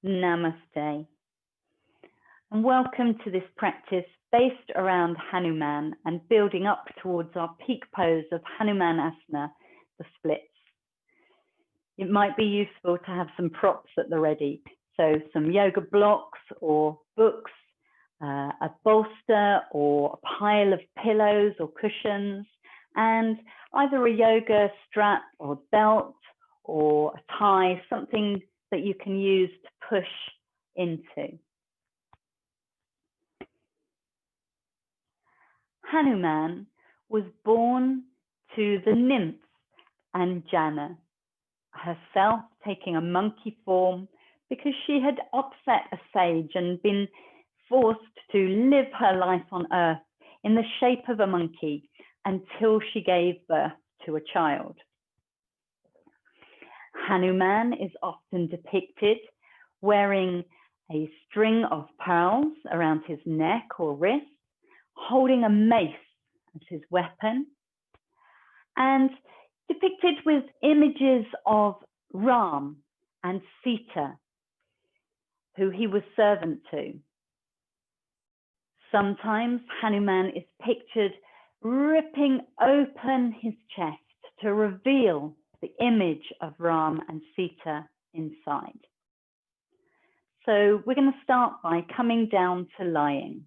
Namaste. And welcome to this practice based around Hanuman and building up towards our peak pose of Hanumanasana, the splits. It might be useful to have some props at the ready. So some yoga blocks or books, a bolster or a pile of pillows or cushions, and either a yoga strap or belt or a tie, something that you can use to push into. Hanuman was born to the nymph Anjana, herself taking a monkey form because she had upset a sage and been forced to live her life on earth in the shape of a monkey until she gave birth to a child. Hanuman is often depicted wearing a string of pearls around his neck or wrist, holding a mace as his weapon, and depicted with images of Ram and Sita, who he was servant to. Sometimes Hanuman is pictured ripping open his chest to reveal the image of Ram and Sita inside. So we're going to start by coming down to lying.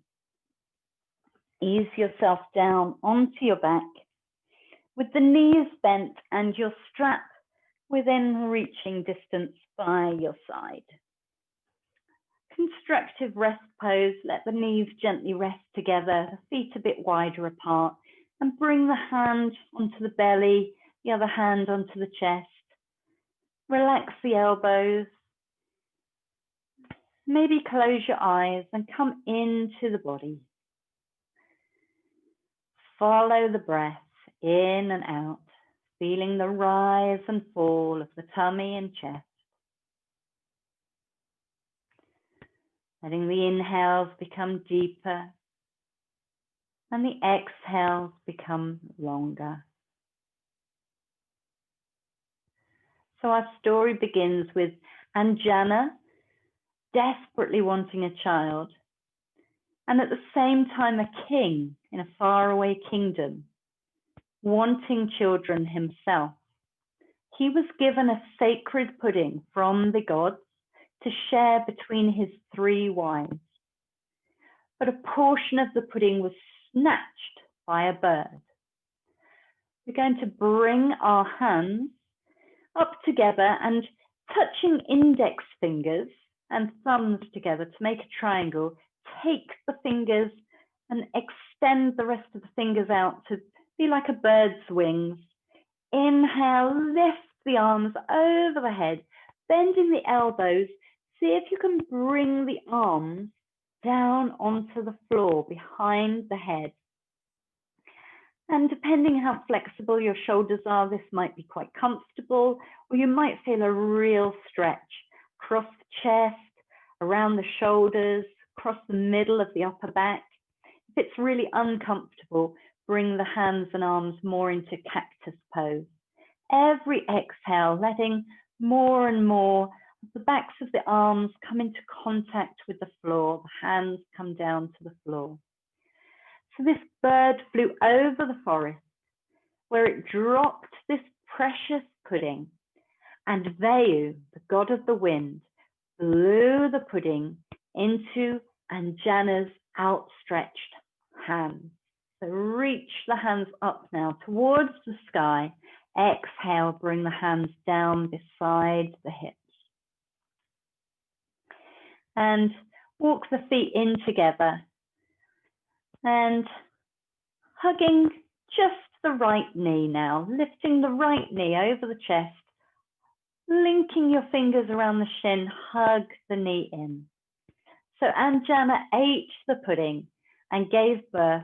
Ease yourself down onto your back with the knees bent and your strap within reaching distance by your side. Constructive rest pose, let the knees gently rest together, the feet a bit wider apart, and bring the hand onto the belly, the other hand onto the chest. Relax the elbows. Maybe close your eyes and come into the body. Follow the breath in and out, feeling the rise and fall of the tummy and chest. Letting the inhales become deeper and the exhales become longer. So our story begins with Anjana desperately wanting a child, and at the same time a king in a faraway kingdom, wanting children himself. He was given a sacred pudding from the gods to share between his 3 wives. But a portion of the pudding was snatched by a bird. We're going to bring our hands up together and touching index fingers and thumbs together to make a triangle, take the fingers and extend the rest of the fingers out to be like a bird's wings. Inhale, lift the arms over the head, bending the elbows. See if you can bring the arms down onto the floor behind the head. And depending how flexible your shoulders are, this might be quite comfortable, or you might feel a real stretch across the chest, around the shoulders, across the middle of the upper back. If it's really uncomfortable, bring the hands and arms more into cactus pose. Every exhale, letting more and more of the backs of the arms come into contact with the floor, the hands come down to the floor. So this bird flew over the forest where it dropped this precious pudding, and Vayu, the god of the wind, blew the pudding into Anjana's outstretched hands. So reach the hands up now towards the sky. Exhale, bring the hands down beside the hips. And walk the feet in together and hugging just the right knee now, lifting the right knee over the chest, linking your fingers around the shin, hug the knee in. So Anjana ate the pudding and gave birth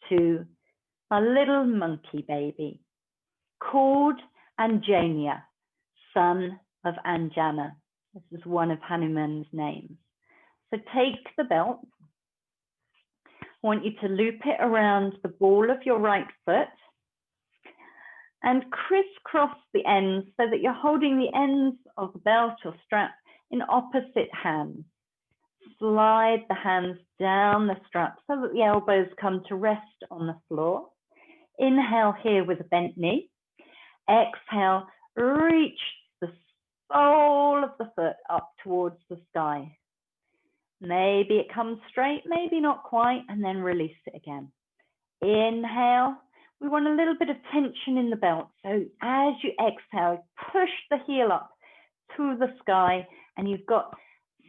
to a little monkey baby called Anjanya, son of Anjana. This is one of Hanuman's names. So take the belt. I want you to loop it around the ball of your right foot and crisscross the ends so that you're holding the ends of the belt or strap in opposite hands. Slide the hands down the strap so that the elbows come to rest on the floor. Inhale here with a bent knee. Exhale, reach the sole of the foot up towards the sky. Maybe it comes straight, maybe not quite, and then release it again. Inhale. We want a little bit of tension in the belt. So as you exhale, push the heel up to the sky, and you've got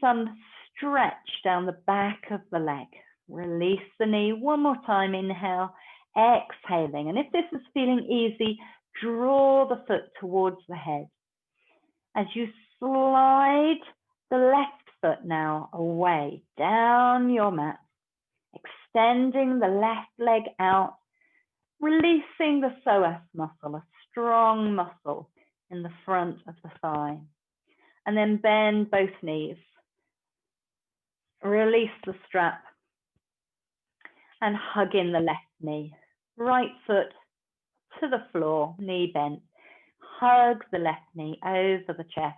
some stretch down the back of the leg. Release the knee. One more time. Inhale, exhaling. And if this is feeling easy, draw the foot towards the head. As you slide the left foot now away, down your mat, extending the left leg out, releasing the psoas muscle, a strong muscle in the front of the thigh. And then bend both knees. Release the strap and hug in the left knee. Right foot to the floor, knee bent. Hug the left knee over the chest.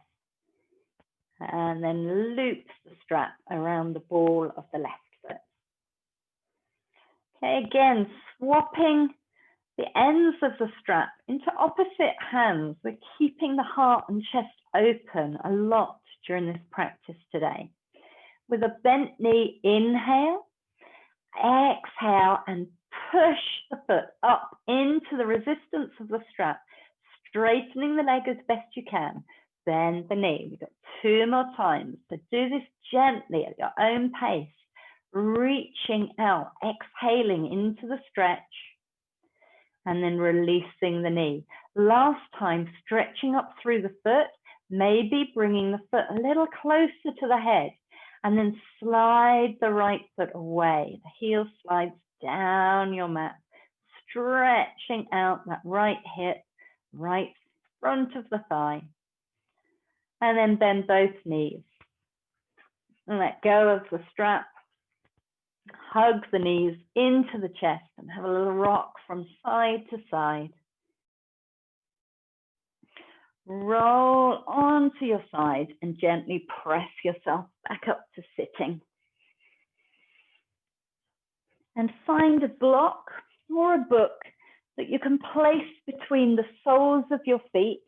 And then loop the strap around the ball of the left foot. Okay, again, swapping the ends of the strap into opposite hands. We're keeping the heart and chest open a lot during this practice today. With a bent knee, inhale, exhale, and push the foot up into the resistance of the strap, straightening the leg as best you can. Bend the knee. We've got 2 more times. So do this gently at your own pace, reaching out, exhaling into the stretch, and then releasing the knee. Last time, stretching up through the foot, maybe bringing the foot a little closer to the head, and then slide the right foot away. The heel slides down your mat, stretching out that right hip, right front of the thigh. And then bend both knees. And let go of the strap. Hug the knees into the chest and have a little rock from side to side. Roll onto your side and gently press yourself back up to sitting. And find a block or a book that you can place between the soles of your feet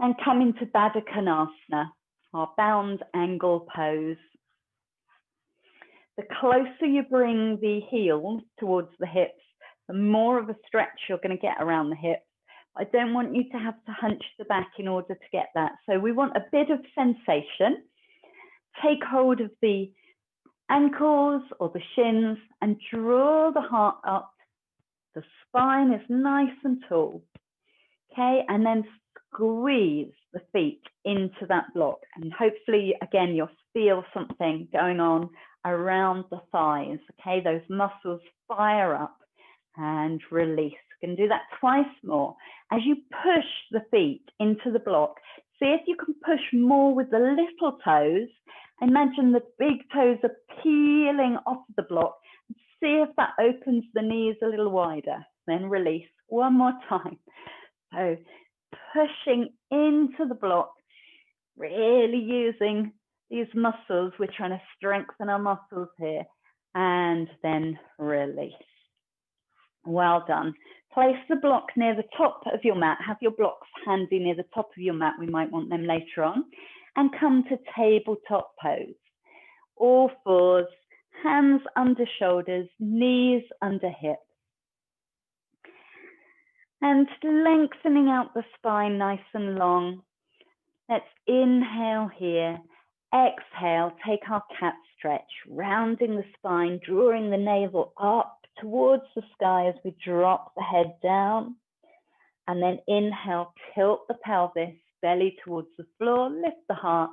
and come into Baddha Konasana, our bound angle pose. The closer you bring the heels towards the hips, the more of a stretch you're going to get around the hips. I don't want you to have to hunch the back in order to get that. So we want a bit of sensation. Take hold of the ankles or the shins and draw the heart up. The spine is nice and tall. Okay, and then squeeze the feet into that block. And hopefully, again, you'll feel something going on around the thighs. Okay, those muscles fire up and release. You can do that twice more. As you push the feet into the block, see if you can push more with the little toes. Imagine the big toes are peeling off the block. See if that opens the knees a little wider. Then release. One more time. So pushing into the block, really using these muscles. We're trying to strengthen our muscles here. And then release. Well done. Place the block near the top of your mat. Have your blocks handy near the top of your mat. We might want them later on. And come to tabletop pose. All fours, hands under shoulders, knees under hips. And lengthening out the spine nice and long. Let's inhale here. Exhale, take our cat stretch, rounding the spine, drawing the navel up towards the sky as we drop the head down. And then inhale, tilt the pelvis, belly towards the floor, lift the heart,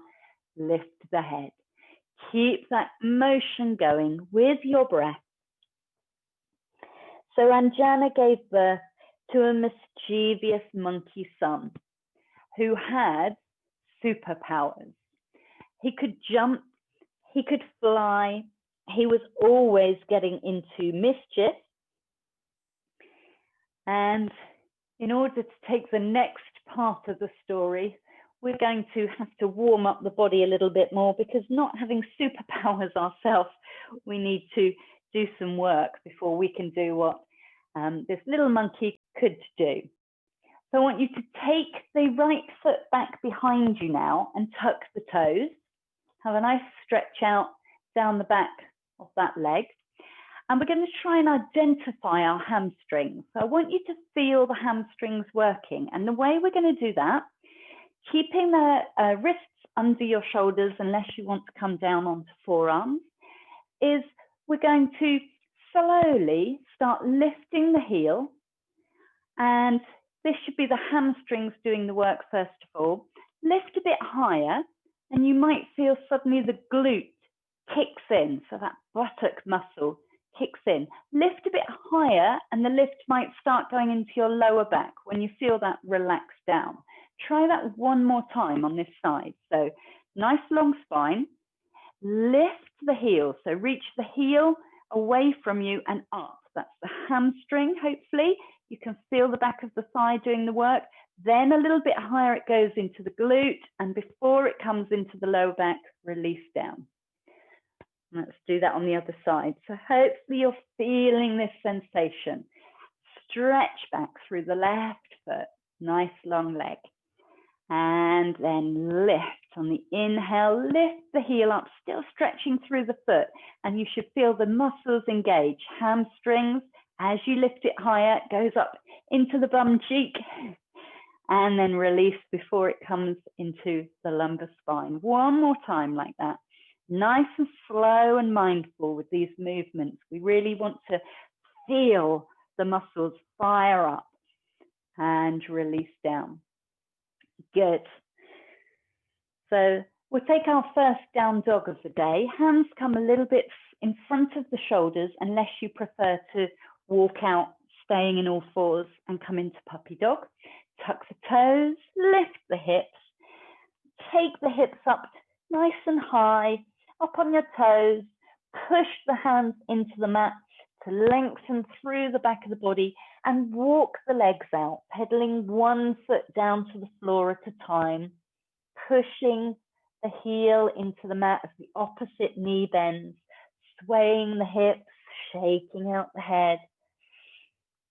lift the head. Keep that motion going with your breath. So Anjana gave birth to a mischievous monkey son who had superpowers. He could jump, he could fly, he was always getting into mischief. And in order to take the next part of the story, we're going to have to warm up the body a little bit more, because not having superpowers ourselves, we need to do some work before we can do what this little monkey could do. So I want you to take the right foot back behind you now and tuck the toes. Have a nice stretch out down the back of that leg. And we're going to try and identify our hamstrings. So I want you to feel the hamstrings working. And the way we're going to do that, keeping the wrists under your shoulders, unless you want to come down onto forearms, is we're going to slowly start lifting the heel. And this should be the hamstrings doing the work first of all. Lift a bit higher, and you might feel suddenly the glute kicks in, so that buttock muscle kicks in. Lift a bit higher, and the lift might start going into your lower back when you feel that relax down. Try that one more time on this side. So nice long spine. Lift the heel, so reach the heel away from you and up. That's the hamstring, hopefully. You can feel the back of the thigh doing the work. Then a little bit higher it goes into the glute, and before it comes into the lower back, release down. Let's do that on the other side. So hopefully you're feeling this sensation. Stretch back through the left foot, nice long leg. And then lift on the inhale, lift the heel up, still stretching through the foot. And you should feel the muscles engage. Hamstrings, as you lift it higher, it goes up into the bum cheek. And then release before it comes into the lumbar spine. One more time like that. Nice and slow and mindful with these movements. We really want to feel the muscles fire up and release down. Good. So we'll take our first down dog of the day. Hands come a little bit in front of the shoulders, unless you prefer to walk out, staying in all fours and come into puppy dog. Tuck the toes, lift the hips, take the hips up nice and high, up on your toes, push the hands into the mat to lengthen through the back of the body, and walk the legs out, pedaling one foot down to the floor at a time, pushing the heel into the mat as the opposite knee bends, swaying the hips, shaking out the head.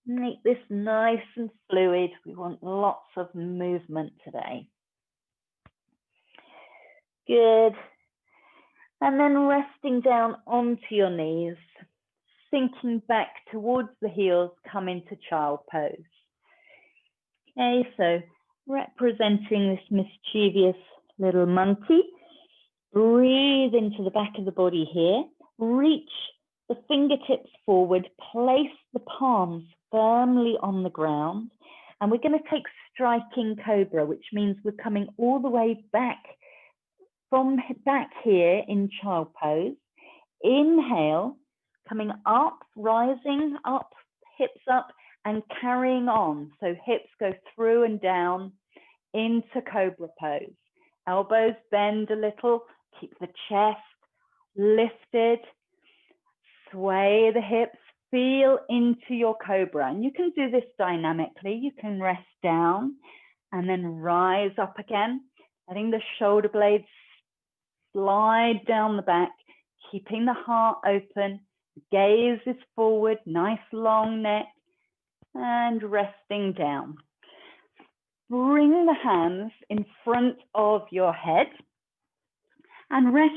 Make this nice and fluid. We want lots of movement today. Good. And then resting down onto your knees, sinking back towards the heels, come into child pose. Okay, so representing this mischievous little monkey. Breathe into the back of the body here. Reach the fingertips forward, place the palms firmly on the ground, and we're going to take striking cobra, which means we're coming all the way back from back here in child pose. Inhale, coming up, rising up, hips up, and carrying on. So hips go through and down into cobra pose. Elbows bend a little, keep the chest lifted, sway the hips, feel into your cobra. And you can do this dynamically. You can rest down and then rise up again, letting the shoulder blades slide down the back, keeping the heart open, gaze is forward, nice long neck, and resting down. Bring the hands in front of your head and rest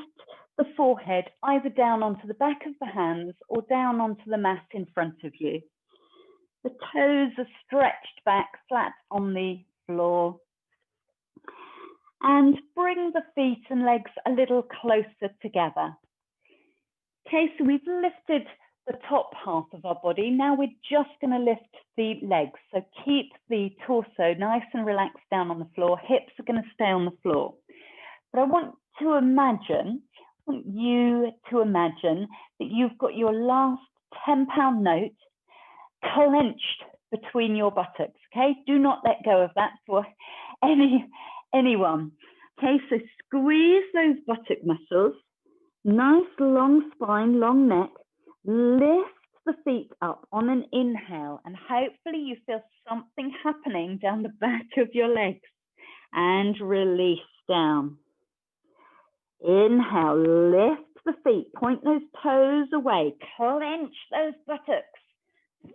the forehead either down onto the back of the hands or down onto the mat in front of you. The toes are stretched back flat on the floor. And bring the feet and legs a little closer together. Okay, so we've lifted the top half of our body. Now we're just going to lift the legs. So keep the torso nice and relaxed down on the floor. Hips are going to stay on the floor. But I want you to imagine that you've got your last £10 note clenched between your buttocks. Okay, do not let go of that for anyone. Okay, so squeeze those buttock muscles, nice long spine, long neck, lift the feet up on an inhale, and hopefully you feel something happening down the back of your legs. and release down. Inhale, lift the feet, point those toes away, clench those buttocks.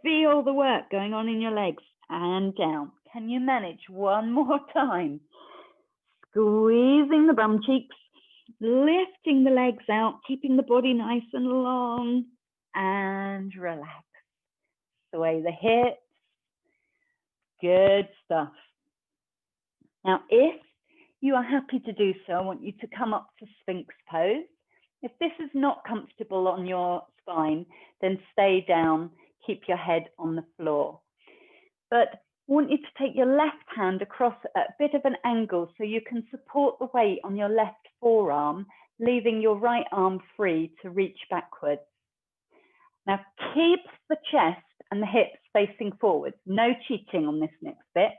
Feel the work going on in your legs and down. Can you manage one more time? Squeezing the bum cheeks, lifting the legs out, keeping the body nice and long, and relax. Sway the hips. Good stuff. Now, if you are happy to do so, I want you to come up to Sphinx pose. If this is not comfortable on your spine, then stay down, keep your head on the floor. But I want you to take your left hand across at a bit of an angle so you can support the weight on your left forearm, leaving your right arm free to reach backwards. Now keep the chest and the hips facing forwards. No cheating on this next bit.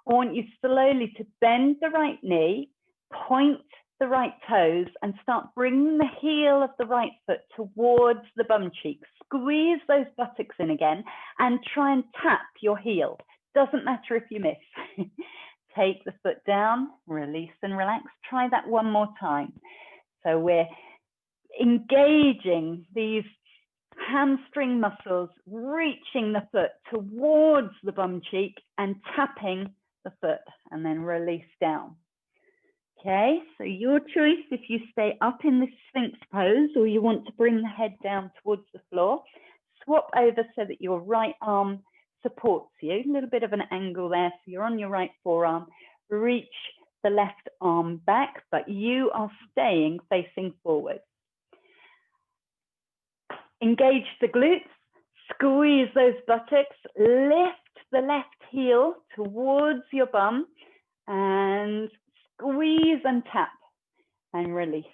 I want you slowly to bend the right knee, point the right toes, and start bringing the heel of the right foot towards the bum cheek. Squeeze those buttocks in again and try and tap your heel. Doesn't matter if you miss. Take the foot down, release and relax. Try that one more time. So we're engaging these hamstring muscles, reaching the foot towards the bum cheek and tapping the foot, and then release down. Okay, so your choice if you stay up in the Sphinx pose or you want to bring the head down towards the floor. Swap over so that your right arm supports you. A little bit of an angle there, so you're on your right forearm. Reach the left arm back, but you are staying facing forward. Engage the glutes, squeeze those buttocks, lift the left heel towards your bum and squeeze and tap and release.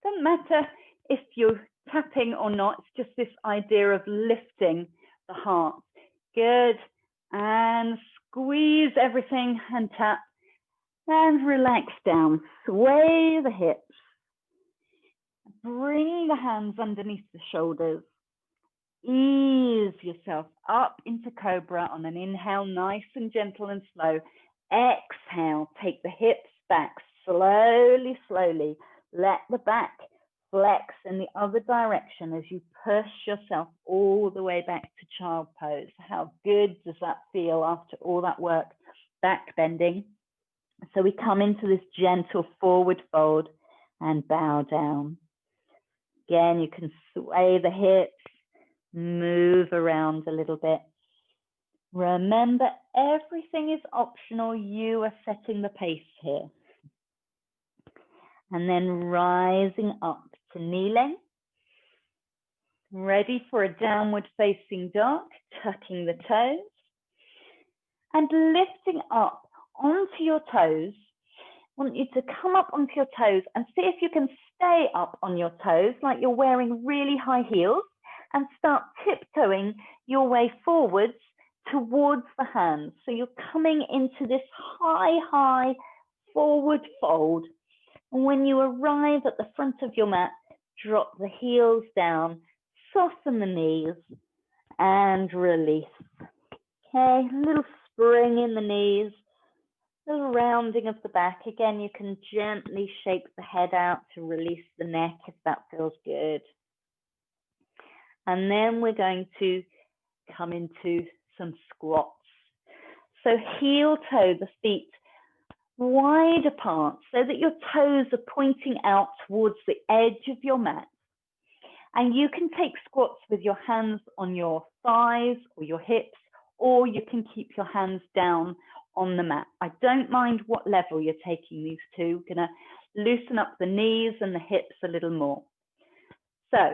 Doesn't matter if you're tapping or not, it's just this idea of lifting the heart. Good, and squeeze everything and tap and relax down. Sway the hips. Bring the hands underneath the shoulders. Ease yourself up into Cobra on an inhale, nice and gentle and slow. Exhale, take the hips back slowly, slowly. Let the back flex in the other direction as you push yourself all the way back to child pose. How good does that feel after all that work? Back bending. So we come into this gentle forward fold and bow down. Again, you can sway the hips, move around a little bit. Remember, everything is optional. You are setting the pace here. And then rising up to kneeling. Ready for a downward facing dog, tucking the toes. And lifting up onto your toes. I want you to come up onto your toes and see if you can stay up on your toes like you're wearing really high heels, and start tiptoeing your way forwards towards the hands. So you're coming into this high forward fold. And when you arrive at the front of your mat, drop the heels down, soften the knees, and release. Okay, a little spring in the knees, a little rounding of the back. Again, you can gently shake the head out to release the neck if that feels good. And then we're going to come into some squats. So heel toe the feet wide apart so that your toes are pointing out towards the edge of your mat. And you can take squats with your hands on your thighs or your hips, or you can keep your hands down on the mat. I don't mind what level you're taking these to. We're going to loosen up the knees and the hips a little more. So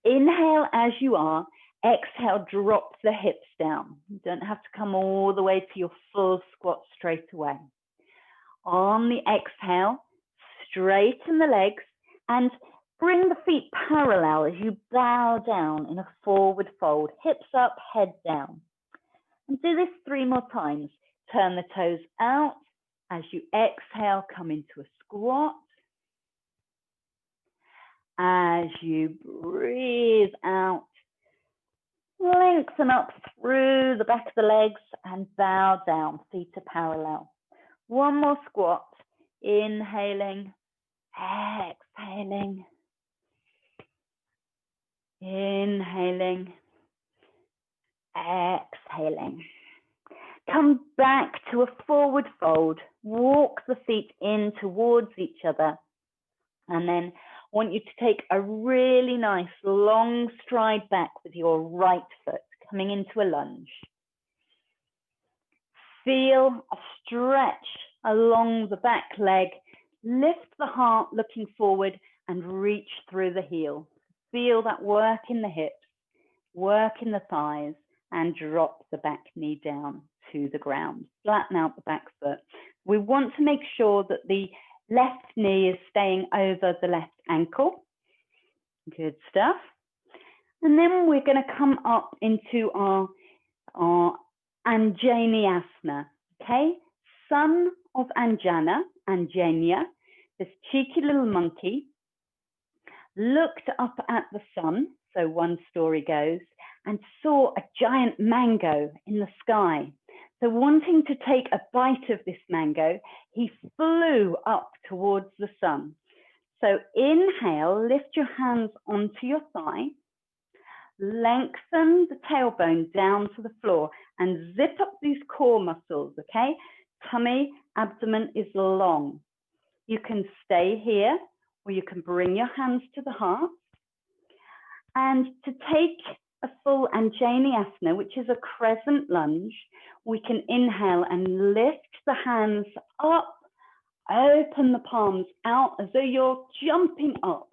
inhale as you are, exhale, drop the hips down. You don't have to come all the way to your full squat straight away. On the exhale, straighten the legs and bring the feet parallel as you bow down in a forward fold, hips up, head down. And do this 3 more times. Turn the toes out. As you exhale, come into a squat. As you breathe out, lengthen up through the back of the legs and bow down, feet are parallel. One more squat. Inhaling, exhaling. Inhaling, exhaling. Come back to a forward fold. Walk the feet in towards each other. And then I want you to take a really nice long stride back with your right foot, coming into a lunge. Feel a stretch along the back leg. Lift the heart looking forward and reach through the heel. Feel that work in the hips, work in the thighs, and drop the back knee down to the ground. Flatten out the back foot. We want to make sure that the left knee is staying over the left ankle. Good stuff. And then we're going to come up into our Hanumanasana, okay? Son of Anjanya, this cheeky little monkey, looked up at the sun, so one story goes, and saw a giant mango in the sky. So wanting to take a bite of this mango, he flew up towards the sun. So inhale, lift your hands onto your thigh, lengthen the tailbone down to the floor and zip up these core muscles, okay? Tummy, abdomen is long. You can stay here or you can bring your hands to the heart. And to take a full Hanumanasana, which is a crescent lunge, we can inhale and lift the hands up, open the palms out as though you're jumping up,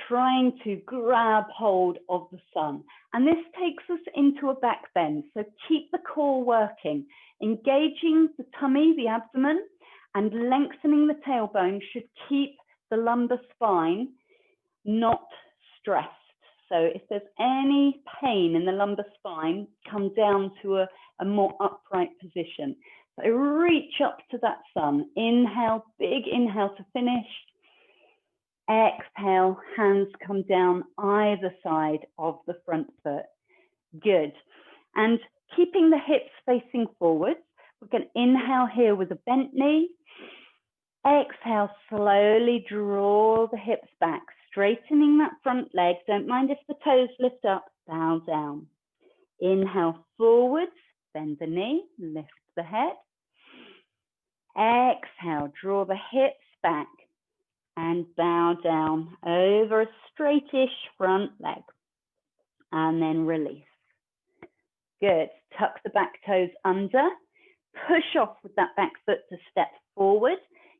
trying to grab hold of the sun. And this takes us into a back bend. So keep the core working, engaging the tummy, the abdomen, and lengthening the tailbone should keep the lumbar spine not stressed. So if there's any pain in the lumbar spine, come down to a more upright position. So reach up to that sun. Inhale, big inhale to finish. Exhale, hands come down either side of the front foot. Good. And keeping the hips facing forwards, we're going to inhale here with a bent knee. Exhale, slowly draw the hips back, straightening that front leg. Don't mind if the toes lift up, bow down. Inhale forwards, bend the knee, lift the head. Exhale, draw the hips back and bow down over a straightish front leg. And then release. Good. Tuck the back toes under. Push off with that back foot to step forward.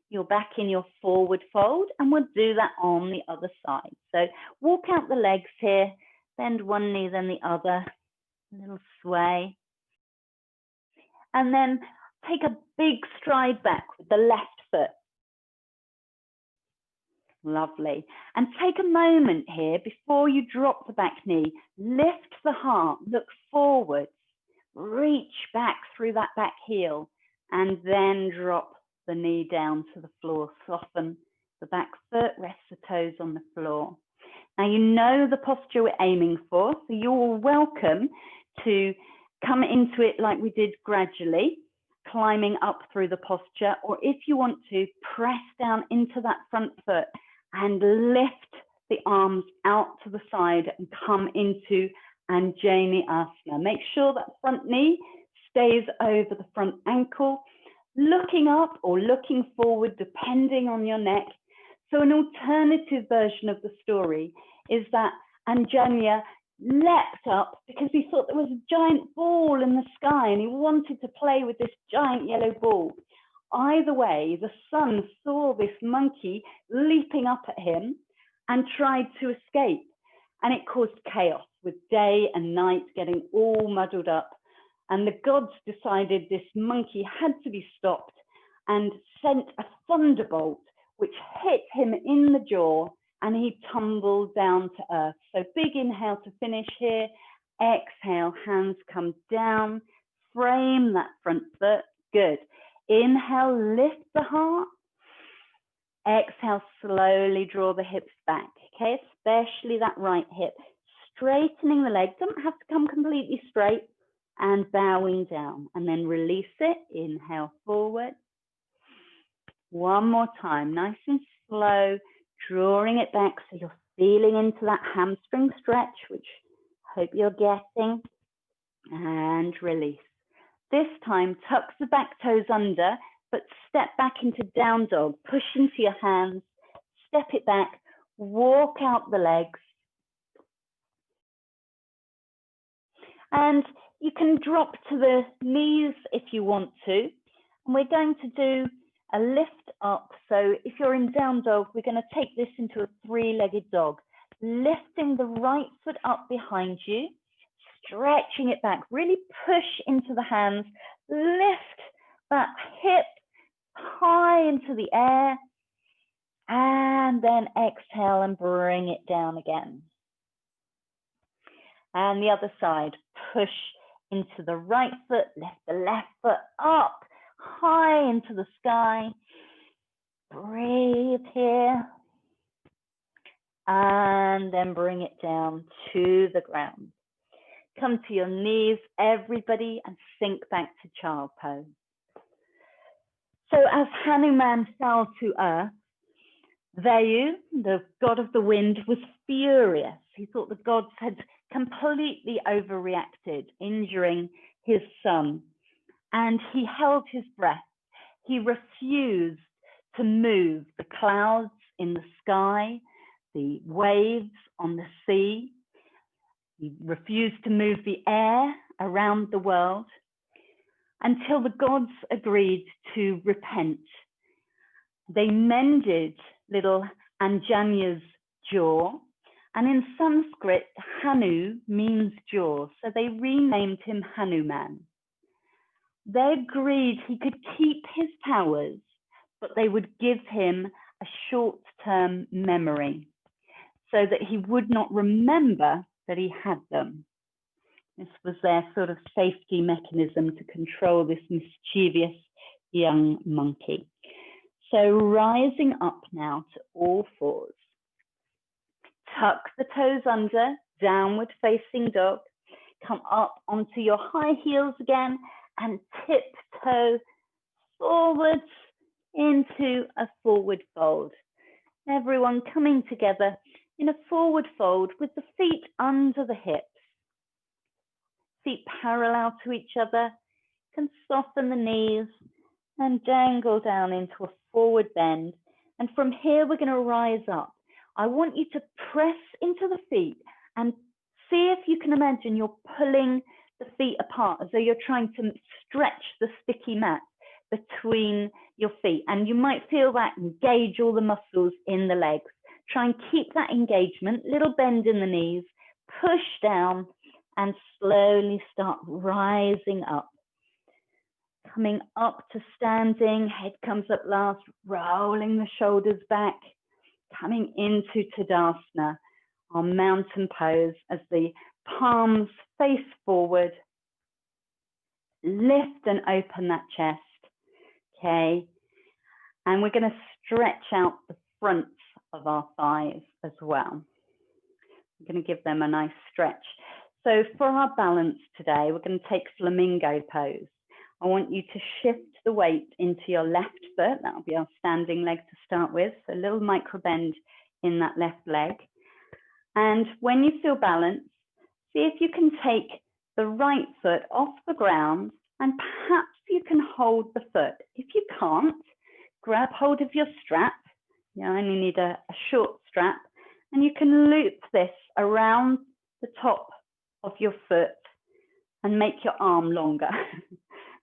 You're back in your forward fold, and we'll do that on the other side. So walk out the legs here, bend one knee, then the other, a little sway. And then take a big stride back with the left foot. Lovely. And take a moment here before you drop the back knee. Lift the heart, look forwards, reach back through that back heel, and then drop the knee down to the floor. Soften the back foot, rest the toes on the floor. Now you know the posture we're aiming for, so you're welcome to come into it like we did gradually, climbing up through the posture, or if you want to, press down into that front foot and lift the arms out to the side and come into Hanumanasana. Make sure that front knee stays over the front ankle, looking up or looking forward, depending on your neck. So an alternative version of the story is that Anjanya leapt up because he thought there was a giant ball in the sky and he wanted to play with this giant yellow ball. Either way, the sun saw this monkey leaping up at him and tried to escape. And it caused chaos with day and night getting all muddled up. And the gods decided this monkey had to be stopped and sent a thunderbolt, which hit him in the jaw and he tumbled down to earth. So big inhale to finish here. Exhale, hands come down, frame that front foot. Good. Inhale, lift the heart. Exhale, slowly draw the hips back, okay? Especially that right hip. Straightening the leg, doesn't have to come completely straight, and bowing down. And then release it, inhale forward. One more time, nice and slow, drawing it back so you're feeling into that hamstring stretch, which I hope you're getting, and release. This time, tuck the back toes under, but step back into down dog, push into your hands, step it back, walk out the legs. And you can drop to the knees if you want to. And we're going to do a lift up. So if you're in down dog, we're going to take this into a three-legged dog, lifting the right foot up behind you, stretching it back, really push into the hands, lift that hip high into the air, and then exhale and bring it down again. And the other side, push into the right foot, lift the left foot up, high into the sky. Breathe here. And then bring it down to the ground. Come to your knees, everybody, and sink back to child pose. So as Hanuman fell to earth, Vayu, the god of the wind, was furious. He thought the gods had completely overreacted, injuring his son. And he held his breath. He refused to move the clouds in the sky, the waves on the sea. He refused to move the air around the world until the gods agreed to repent. They mended little Anjanya's jaw, and in Sanskrit, Hanu means jaw, so they renamed him Hanuman. They agreed he could keep his powers, but they would give him a short-term memory so that he would not remember that he had them. This was their sort of safety mechanism to control this mischievous young monkey. So rising up now to all fours. Tuck the toes under, downward facing dog. Come up onto your high heels again and tiptoe forwards into a forward fold. Everyone coming together in a forward fold with the feet under the hips. Feet parallel to each other, can soften the knees and dangle down into a forward bend. And from here, we're going to rise up. I want you to press into the feet and see if you can imagine you're pulling the feet apart as though you're trying to stretch the sticky mat between your feet. And you might feel that engage all the muscles in the legs. Try and keep that engagement, little bend in the knees, push down and slowly start rising up. Coming up to standing, head comes up last, rolling the shoulders back, coming into Tadasana, our mountain pose as the palms face forward. Lift and open that chest, okay? And we're going to stretch out the fronts of our thighs as well. We're going to give them a nice stretch. So for our balance today, we're going to take flamingo pose. I want you to shift the weight into your left foot. That'll be our standing leg to start with. So a little micro bend in that left leg. And when you feel balanced, see if you can take the right foot off the ground and perhaps you can hold the foot. If you can't, grab hold of your strap. You only need a short strap, and you can loop this around the top of your foot and make your arm longer.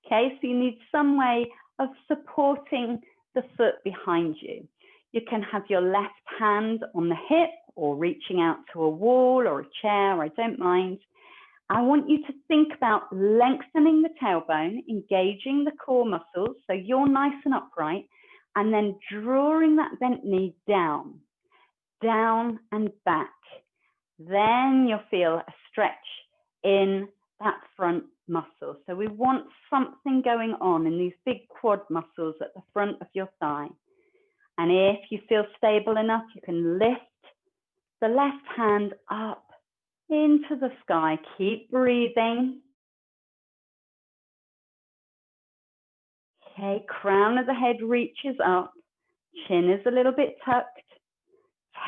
Okay, so you need some way of supporting the foot behind you. You can have your left hand on the hip or reaching out to a wall or a chair, I don't mind. I want you to think about lengthening the tailbone, engaging the core muscles so you're nice and upright, and then drawing that bent knee down and back. Then you'll feel a stretch in that front muscle. So we want something going on in these big quad muscles at the front of your thigh. And if you feel stable enough, you can lift the left hand up into the sky. Keep breathing. Okay, crown of the head reaches up. Chin is a little bit tucked.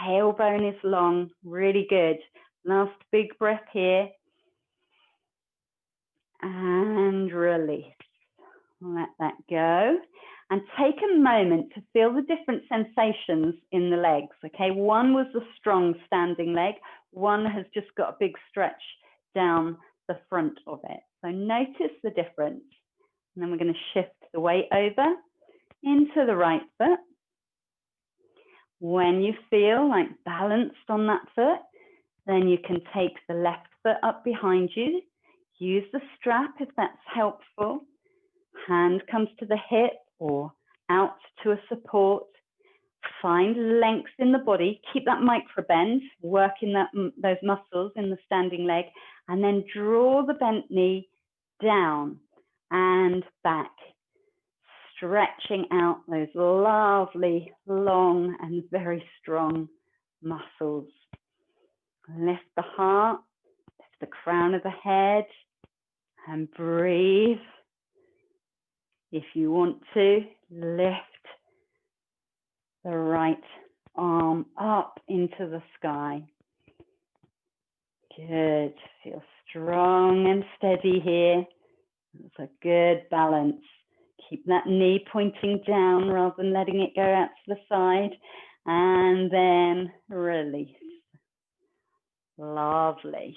Tailbone is long. Really good. Last big breath here. And release. Let that go. And take a moment to feel the different sensations in the legs. Okay, one was the strong standing leg. One has just got a big stretch down the front of it. So notice the difference. And then we're going to shift the weight over into the right foot. When you feel like balanced on that foot, then you can take the left foot up behind you. Use the strap if that's helpful. Hand comes to the hip or out to a support. Find length in the body. Keep that micro bend, working those muscles in the standing leg, and then draw the bent knee down and back, stretching out those lovely, long and very strong muscles. Lift the heart, lift the crown of the head, and breathe. If you want to, lift the right arm up into the sky. Good. Feel strong and steady here. It's a good balance. Keep that knee pointing down rather than letting it go out to the side. And then release. Lovely.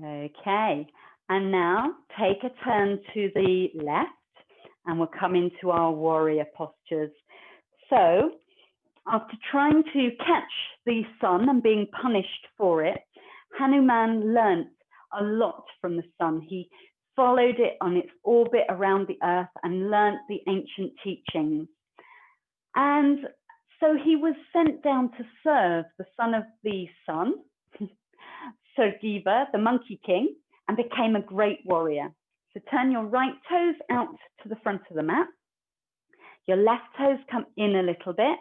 Okay. And now take a turn to the left and we'll come into our warrior postures. So after trying to catch the sun and being punished for it, Hanuman learnt a lot from the sun. He followed it on its orbit around the earth and learnt the ancient teachings. And so he was sent down to serve the son of the sun, Sugriva, the monkey king, and became a great warrior. So turn your right toes out to the front of the mat. Your left toes come in a little bit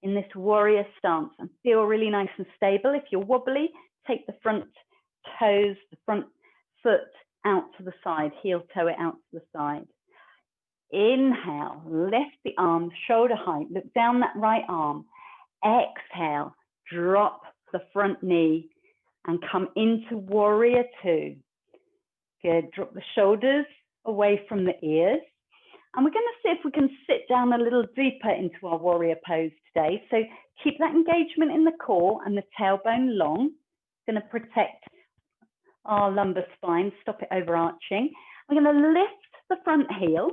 in this warrior stance and feel really nice and stable. If you're wobbly, take the front toes, the front foot out to the side, heel toe it out to the side. Inhale, lift the arms, shoulder height, look down that right arm. Exhale, drop the front knee and come into warrior two. Good, drop the shoulders away from the ears. And we're going to see if we can sit down a little deeper into our warrior pose today. So keep that engagement in the core and the tailbone long. It's going to protect our lumbar spine, stop it overarching. We're going to lift the front heel.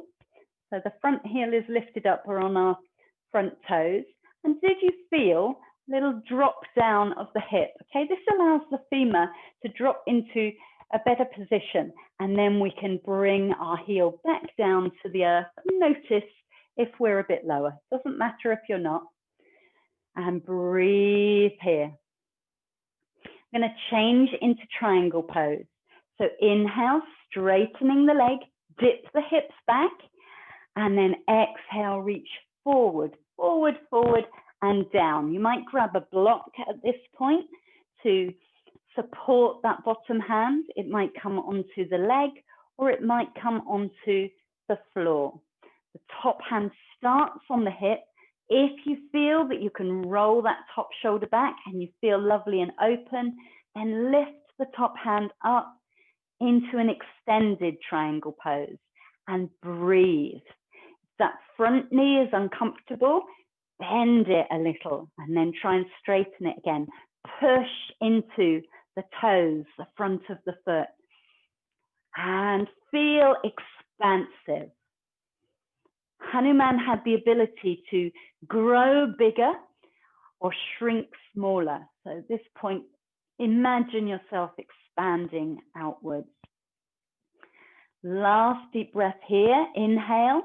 So the front heel is lifted up, we're on our front toes. And did you feel a little drop down of the hip? Okay, this allows the femur to drop into a better position, and then we can bring our heel back down to the earth. Notice if we're a bit lower. Doesn't matter if you're not. And breathe here. I'm going to change into triangle pose. So inhale, straightening the leg, dip the hips back, and then exhale, reach forward, forward, forward, and down. You might grab a block at this point to support that bottom hand. It might come onto the leg or it might come onto the floor. The top hand starts on the hip. If you feel that you can roll that top shoulder back and you feel lovely and open, then lift the top hand up into an extended triangle pose and breathe. If that front knee is uncomfortable, bend it a little and then try and straighten it again. Push into the toes, the front of the foot, and feel expansive. Hanuman had the ability to grow bigger or shrink smaller. So at this point, imagine yourself expanding outwards. Last deep breath here, inhale,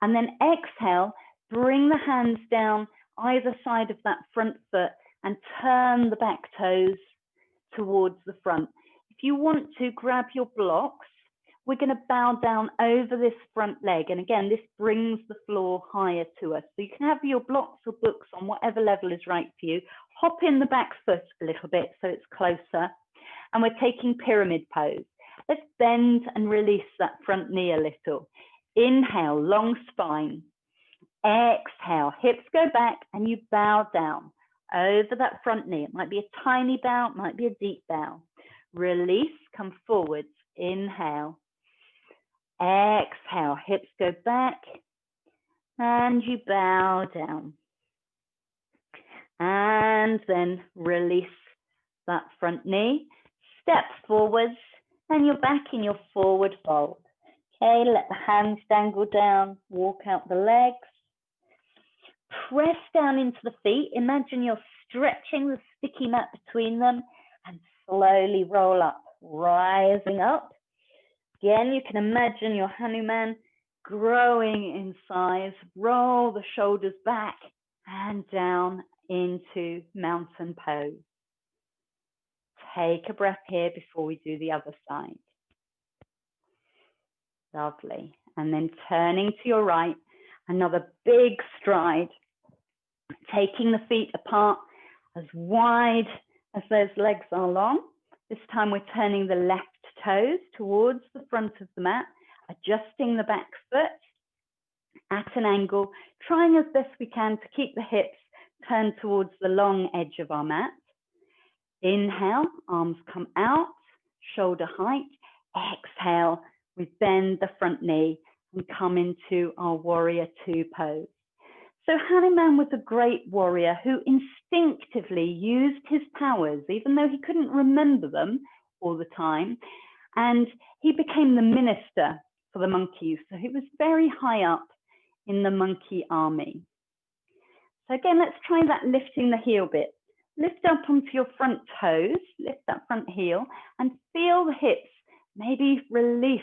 and then exhale, bring the hands down either side of that front foot and turn the back toes towards the front. If you want to grab your blocks, we're going to bow down over this front leg. And again, this brings the floor higher to us. So you can have your blocks or books on whatever level is right for you. Hop in the back foot a little bit so it's closer. And we're taking pyramid pose. Let's bend and release that front knee a little. Inhale, long spine. exhale, hips go back and you bow down over that front knee. It might be a tiny bow, it might be a deep bow. Release, come forwards, inhale. Exhale, hips go back and you bow down. And then release that front knee, step forwards, and you're back in your forward fold. Okay, let the hands dangle down, walk out the legs. Press down into the feet. Imagine you're stretching the sticky mat between them and slowly roll up, rising up. Again, you can imagine your Hanuman growing in size. Roll the shoulders back and down into mountain pose. Take a breath here before we do the other side. Lovely. And then turning to your right, another big stride. Taking the feet apart as wide as those legs are long. This time we're turning the left toes towards the front of the mat, adjusting the back foot at an angle, trying as best we can to keep the hips turned towards the long edge of our mat. Inhale, arms come out, shoulder height. Exhale, we bend the front knee and come into our warrior two pose. So Hanuman was a great warrior who instinctively used his powers, even though he couldn't remember them all the time. And he became the minister for the monkeys. So he was very high up in the monkey army. So again, let's try that lifting the heel bit. Lift up onto your front toes, lift that front heel and feel the hips, maybe release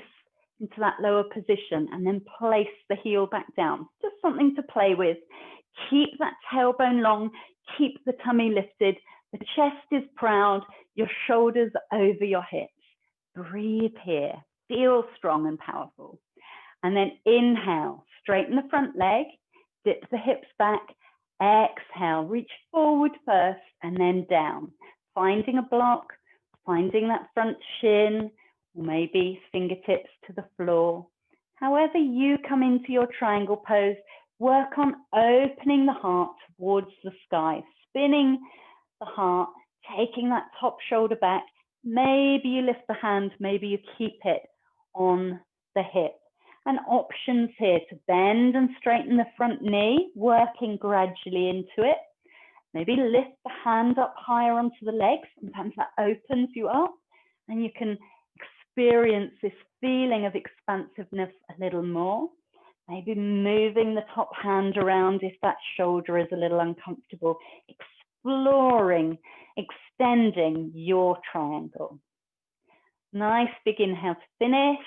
into that lower position and then place the heel back down. Just something to play with. Keep that tailbone long, keep the tummy lifted, the chest is proud, your shoulders over your hips. Breathe here, feel strong and powerful. And then inhale, straighten the front leg, dip the hips back, exhale, reach forward first and then down. Finding a block, finding that front shin, or maybe fingertips to the floor. However you come into your triangle pose, work on opening the heart towards the sky, spinning the heart, taking that top shoulder back. Maybe you lift the hand, maybe you keep it on the hip. And options here to bend and straighten the front knee, working gradually into it. Maybe lift the hand up higher onto the legs. Sometimes that opens you up and you can experience this feeling of expansiveness a little more. Maybe moving the top hand around if that shoulder is a little uncomfortable. Exploring, extending your triangle. Nice big inhale to finish.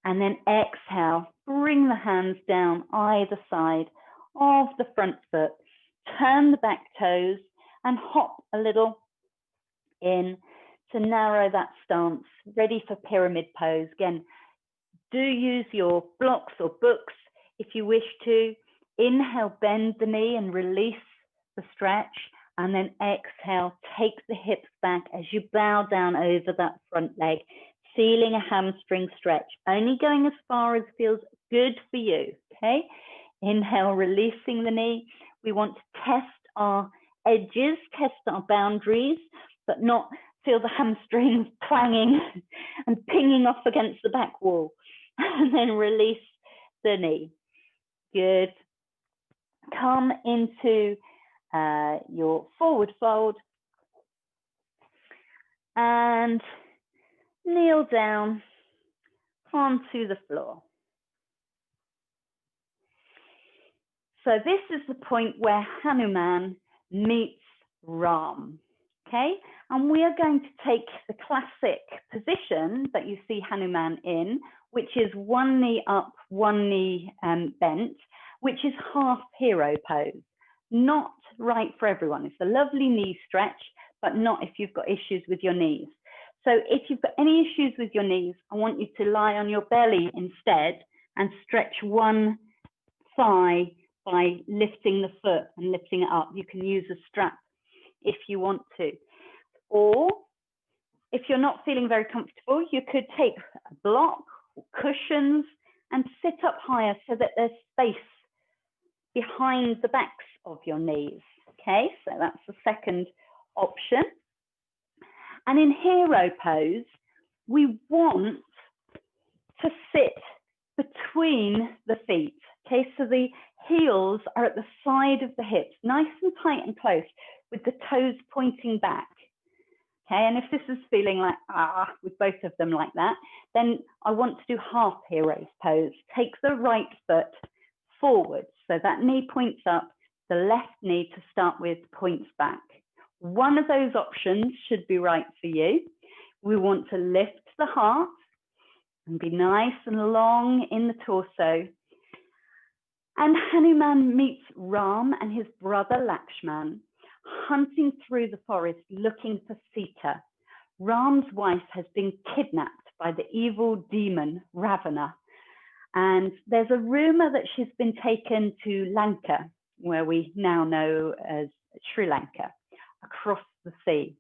And then exhale, bring the hands down either side of the front foot. Turn the back toes and hop a little in to narrow that stance, ready for pyramid pose. Again, do use your blocks or books if you wish to. Inhale, bend the knee and release the stretch. And then exhale, take the hips back as you bow down over that front leg, feeling a hamstring stretch, only going as far as feels good for you, okay? Inhale, releasing the knee. We want to test our edges, test our boundaries, but not feel the hamstrings clanging and pinging off against the back wall. And then release the knee. Good. Come into your forward fold and kneel down onto the floor. So this is the point where Hanuman meets Ram, okay? And we are going to take the classic position that you see Hanuman in, which is one knee up, one knee bent, which is half hero pose. Not right for everyone. It's a lovely knee stretch, but not if you've got issues with your knees. So if you've got any issues with your knees, I want you to lie on your belly instead and stretch one thigh by lifting the foot and lifting it up. You can use a strap if you want to. Or if you're not feeling very comfortable, you could take a block or cushions and sit up higher so that there's space behind the backs of your knees. Okay, so that's the second option. And in hero pose, we want to sit between the feet. Okay, so the heels are at the side of the hips, nice and tight and close, with the toes pointing back. Okay, and if this is feeling like, with both of them like that, then I want to do half heroes pose. Take the right foot forward, so that knee points up, the left knee to start with points back. One of those options should be right for you. We want to lift the heart and be nice and long in the torso. And Hanuman meets Ram and his brother Lakshman, hunting through the forest looking for Sita. Ram's wife has been kidnapped by the evil demon Ravana. And there's a rumor that she's been taken to Lanka, where we now know as Sri Lanka, across the sea.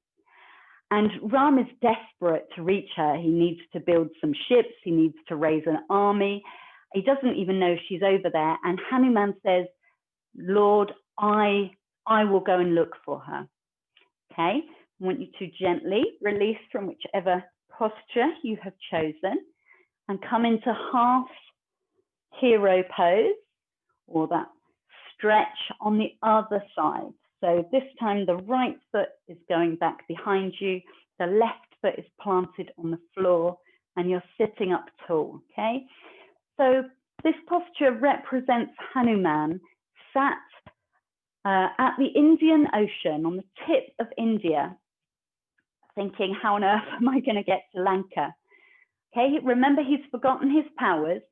And Ram is desperate to reach her. He needs to build some ships. He needs to raise an army. He doesn't even know she's over there. And Hanuman says, Lord, I will go and look for her. Okay, I want you to gently release from whichever posture you have chosen and come into half hero pose, or that stretch on the other side. So this time the right foot is going back behind you, the left foot is planted on the floor, and you're sitting up tall, okay? So this posture represents Hanuman sat at the Indian Ocean, on the tip of India, thinking, how on earth am I going to get to Lanka? Okay, remember, he's forgotten his powers,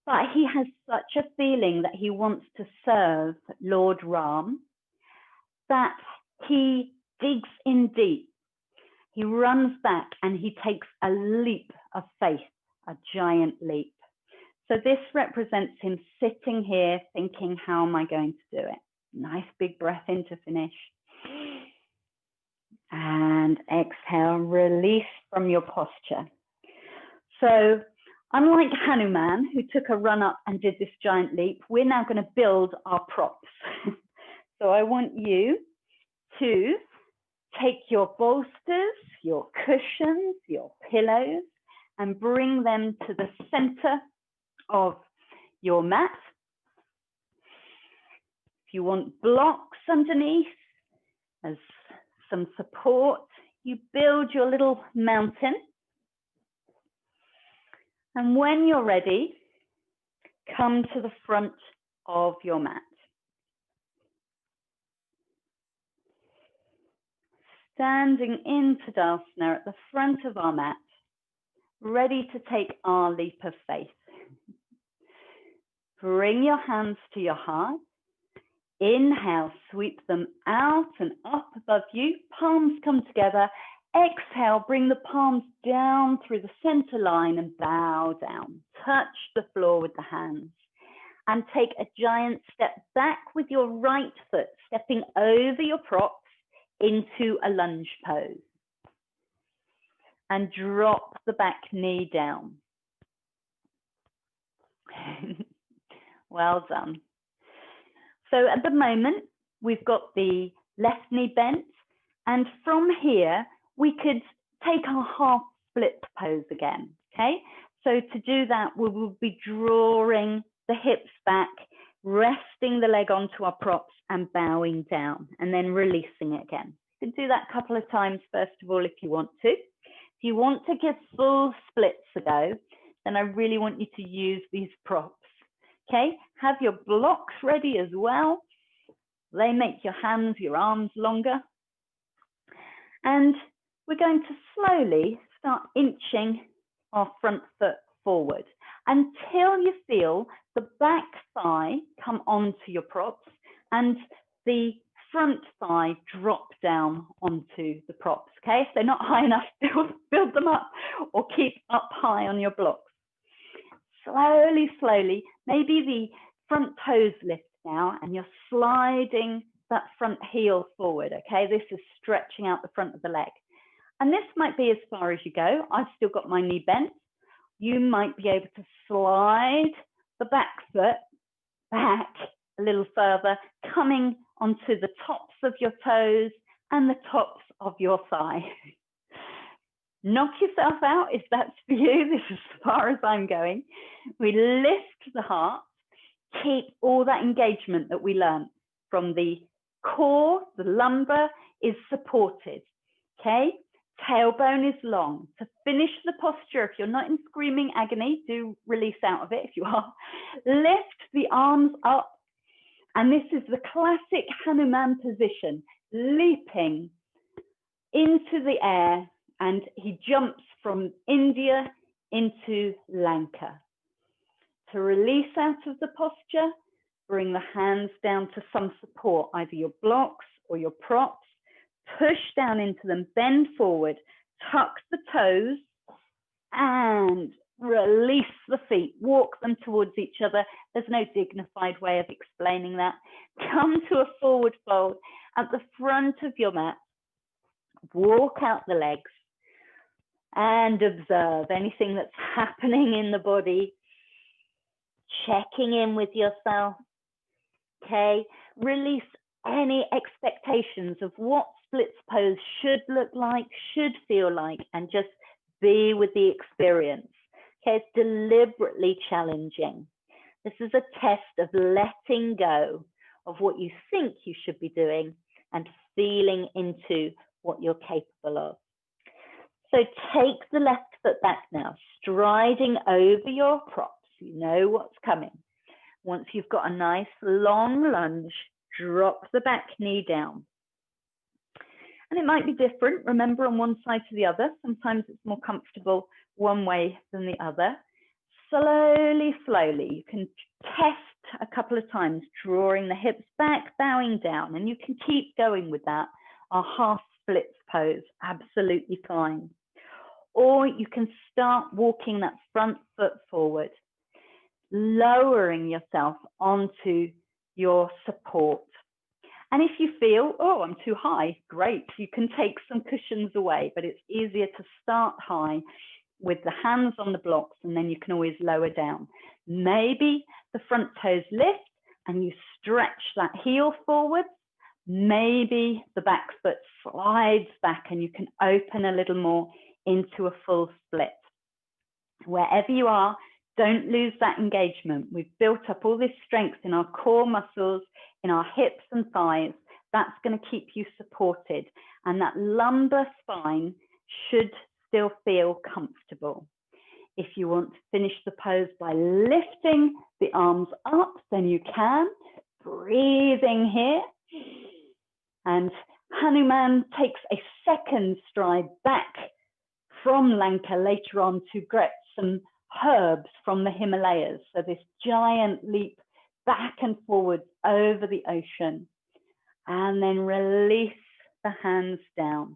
but he has such a feeling that he wants to serve Lord Ram that he digs in deep. He runs back and he takes a leap of faith, a giant leap. So this represents him sitting here thinking, how am I going to do it? Nice big breath in to finish. And exhale, release from your posture. So unlike Hanuman, who took a run up and did this giant leap, we're now going to build our props. So I want you to take your bolsters, your cushions, your pillows, and bring them to the center of your mat. If you want blocks underneath as some support, you build your little mountain. And when you're ready, come to the front of your mat. Standing in Tadasana at the front of our mat, ready to take our leap of faith. Bring your hands to your heart. Inhale, sweep them out and up above you. Palms come together. Exhale, bring the palms down through the center line and bow down. Touch the floor with the hands. And take a giant step back with your right foot, stepping over your props into a lunge pose. And drop the back knee down. Well done. So at the moment, we've got the left knee bent, and from here, we could take our half split pose again, okay? So to do that, we will be drawing the hips back, resting the leg onto our props and bowing down, and then releasing it again. You can do that a couple of times, first of all, if you want to. If you want to give full splits a go, then I really want you to use these props. Okay, have your blocks ready as well. They make your hands, your arms longer. And we're going to slowly start inching our front foot forward until you feel the back thigh come onto your props and the front thigh drop down onto the props. Okay, if they're not high enough, build them up or keep up high on your blocks. Slowly, slowly, maybe the front toes lift now and you're sliding that front heel forward, okay? This is stretching out the front of the leg. And this might be as far as you go. I've still got my knee bent. You might be able to slide the back foot back a little further, coming onto the tops of your toes and the tops of your thigh. Knock yourself out if that's for you. This is as far as I'm going. We lift the heart, keep all that engagement that we learned from the core, the lumbar is supported, okay? Tailbone is long. To finish the posture, if you're not in screaming agony, do release out of it if you are. Lift the arms up. And this is the classic Hanuman position, leaping into the air, and he jumps from India into Lanka. To release out of the posture, bring the hands down to some support, either your blocks or your props. Push down into them, bend forward, tuck the toes, and release the feet. Walk them towards each other. There's no dignified way of explaining that. Come to a forward fold at the front of your mat. Walk out the legs and observe anything that's happening in the body. Checking in with yourself. Okay, release any expectations of what splits pose should look like, should feel like, and just be with the experience. Okay, it's deliberately challenging. This is a test of letting go of what you think you should be doing and feeling into what you're capable of. So take the left foot back now, striding over your props. You know what's coming. Once you've got a nice long lunge, drop the back knee down. And it might be different, remember, on one side to the other. Sometimes it's more comfortable one way than the other. Slowly, slowly, you can test a couple of times, drawing the hips back, bowing down, and you can keep going with that. Our half splits pose, absolutely fine. Or you can start walking that front foot forward, lowering yourself onto your support. And if you feel, oh, I'm too high, great, you can take some cushions away, but it's easier to start high with the hands on the blocks, and then you can always lower down. Maybe the front toes lift and you stretch that heel forwards. Maybe the back foot slides back and you can open a little more into a full split. Wherever you are, don't lose that engagement. We've built up all this strength in our core muscles, in our hips and thighs. That's going to keep you supported. And that lumbar spine should still feel comfortable. If you want to finish the pose by lifting the arms up, then you can. Breathing here. And Hanuman takes a second stride back from Lanka later on to get some herbs from the Himalayas. So this giant leap back and forward over the ocean, and then release the hands down.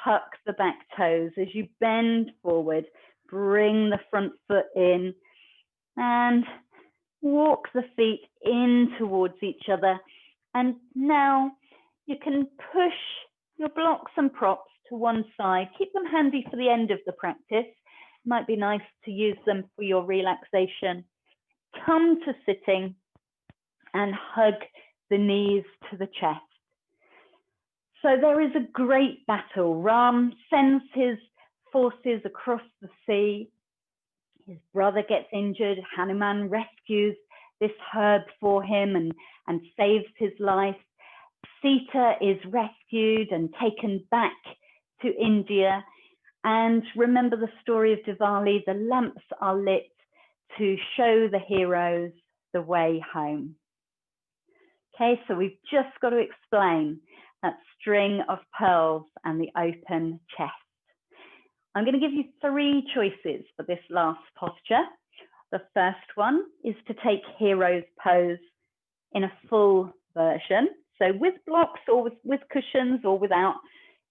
Tuck the back toes as you bend forward, bring the front foot in and walk the feet in towards each other. And now you can push your blocks and props to one side. Keep them handy for the end of the practice. Might be nice to use them for your relaxation. Come to sitting and hug the knees to the chest. So there is a great battle. Ram sends his forces across the sea. His brother gets injured. Hanuman rescues this herb for him and saves his life. Sita is rescued and taken back to India. And remember the story of Diwali, the lamps are lit to show the heroes the way home. Okay, so we've just got to explain that string of pearls and the open chest. I'm going to give you 3 choices for this last posture. The first one is to take hero's pose in a full version. So with blocks or with cushions or without,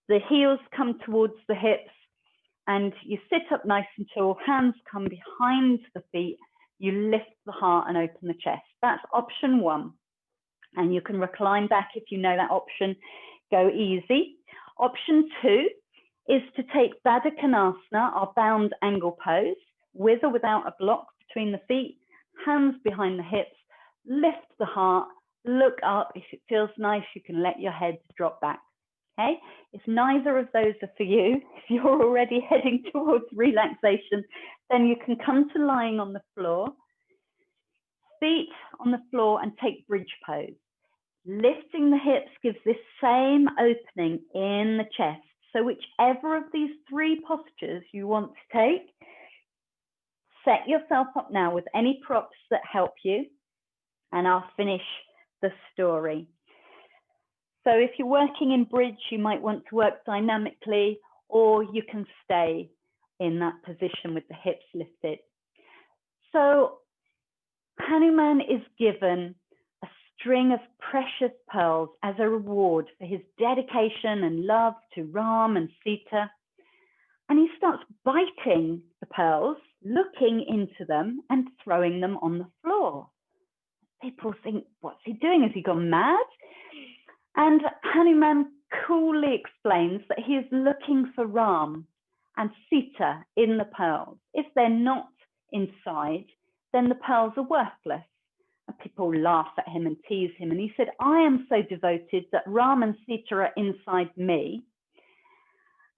the heels come towards the hips and you sit up nice and tall, hands come behind the feet, you lift the heart and open the chest. That's option 1. And you can recline back if you know that option, go easy. Option 2 is to take Baddha Konasana, our bound angle pose, with or without a block between the feet, hands behind the hips, lift the heart, look up. If it feels nice, you can let your head drop back. Okay, if neither of those are for you, if you're already heading towards relaxation, then you can come to lying on the floor, feet on the floor, and take bridge pose. Lifting the hips gives this same opening in the chest. So whichever of these three postures you want to take, set yourself up now with any props that help you, and I'll finish the story. So if you're working in bridge, you might want to work dynamically, or you can stay in that position with the hips lifted. So Hanuman is given a string of precious pearls as a reward for his dedication and love to Ram and Sita. And he starts biting the pearls, looking into them and throwing them on the floor. People think, what's he doing? Has he gone mad? And Hanuman coolly explains that he is looking for Ram and Sita in the pearls. If they're not inside, then the pearls are worthless. And people laugh at him and tease him. And he said, I am so devoted that Ram and Sita are inside me.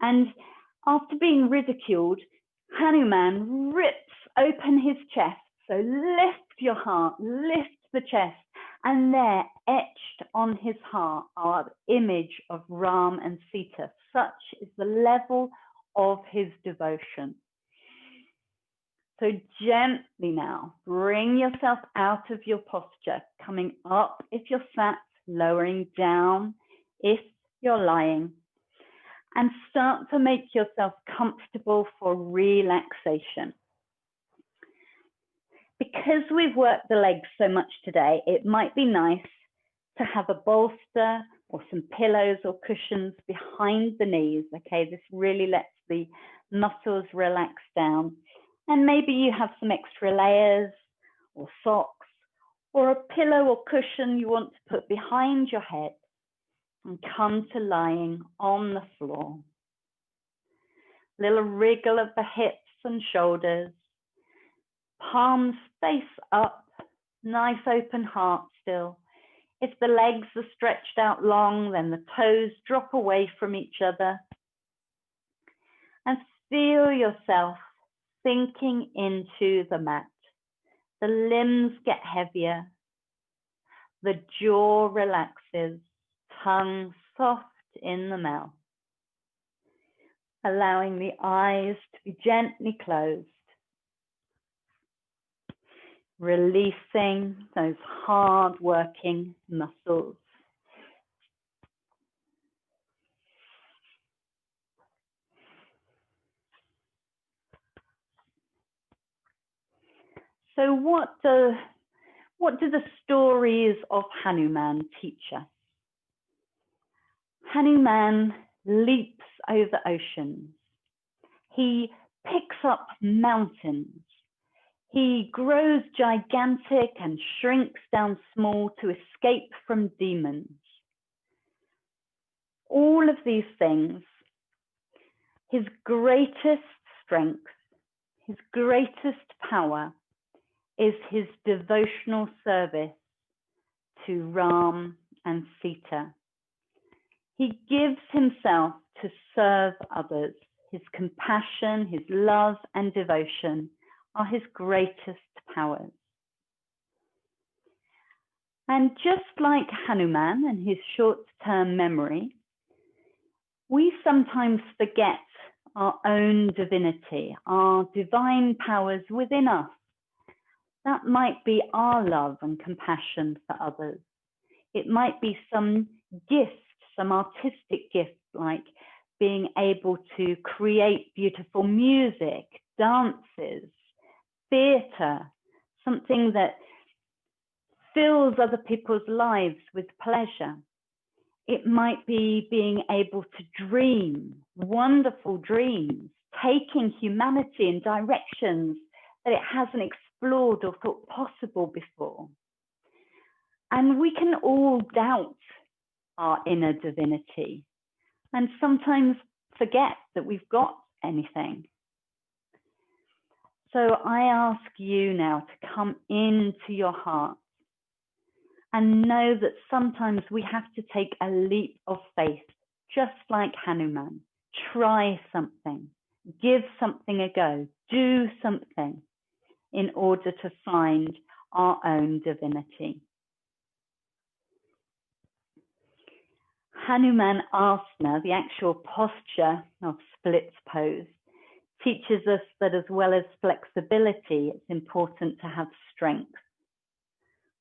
And after being ridiculed, Hanuman rips open his chest. So lift your heart, lift the chest. And there, etched on his heart, are the image of Ram and Sita. Such is the level of his devotion. So gently now, bring yourself out of your posture, coming up if you're sat, lowering down if you're lying, and start to make yourself comfortable for relaxation. Because we've worked the legs so much today, it might be nice to have a bolster or some pillows or cushions behind the knees. Okay, this really lets the muscles relax down. And maybe you have some extra layers or socks or a pillow or cushion you want to put behind your head and come to lying on the floor. Little wriggle of the hips and shoulders. Palms face up, nice open heart still. If the legs are stretched out long, then the toes drop away from each other. And feel yourself sinking into the mat. The limbs get heavier. The jaw relaxes, tongue soft in the mouth. Allowing the eyes to be gently closed. Releasing those hard-working muscles. So what do the stories of Hanuman teach us? Hanuman leaps over oceans. He picks up mountains. He grows gigantic and shrinks down small to escape from demons. All of these things, his greatest strength, his greatest power is his devotional service to Ram and Sita. He gives himself to serve others. His compassion, his love and devotion are his greatest powers. And just like Hanuman and his short-term memory, we sometimes forget our own divinity, our divine powers within us. That might be our love and compassion for others. It might be some gift, some artistic gift, like being able to create beautiful music, dances, theatre, something that fills other people's lives with pleasure. It might be being able to dream wonderful dreams, taking humanity in directions that it hasn't explored or thought possible before. And we can all doubt our inner divinity and sometimes forget that we've got anything. So I ask you now to come into your heart And know that sometimes we have to take a leap of faith, just like Hanuman. Try something, give something a go, do something in order to find our own divinity. Hanumanasana, the actual posture of splits pose, teaches us that as well as flexibility, it's important to have strength.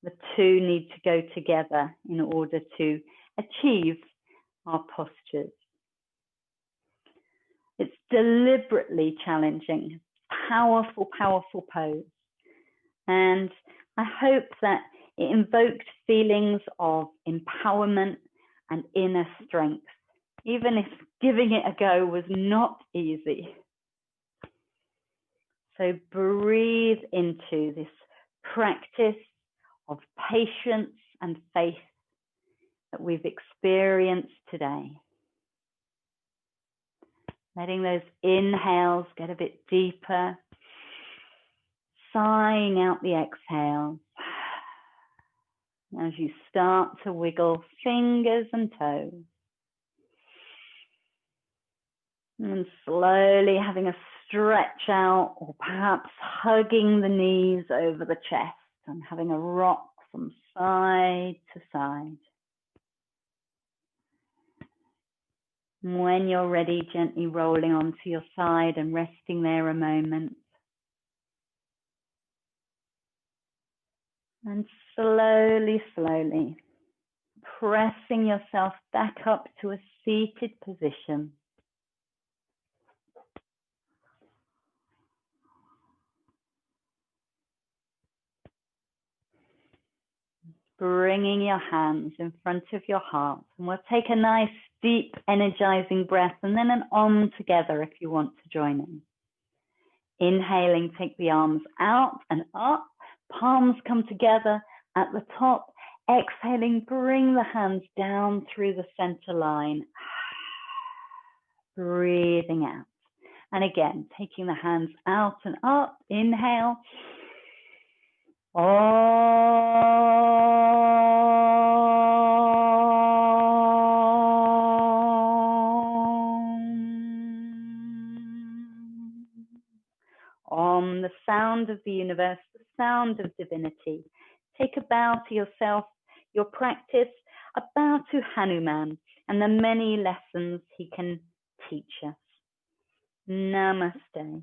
The two need to go together in order to achieve our postures. It's deliberately challenging, powerful, powerful pose. And I hope that it invoked feelings of empowerment and inner strength, even if giving it a go was not easy. So breathe into this practice of patience and faith that we've experienced today. Letting those inhales get a bit deeper, sighing out the exhales as you start to wiggle fingers and toes. And slowly having a stretch out, or perhaps hugging the knees over the chest and having a rock from side to side. When you're ready, gently rolling onto your side and resting there a moment. And slowly, slowly, pressing yourself back up to a seated position. Bringing your hands in front of your heart. And we'll take a nice, deep, energizing breath, and then an Om together if you want to join in. Inhaling, take the arms out and up. Palms come together at the top. Exhaling, bring the hands down through the center line. Breathing out. And again, taking the hands out and up. Inhale. Om, the sound of the universe, the sound of divinity. Take a bow to yourself, your practice, a bow to Hanuman and the many lessons he can teach us. Namaste.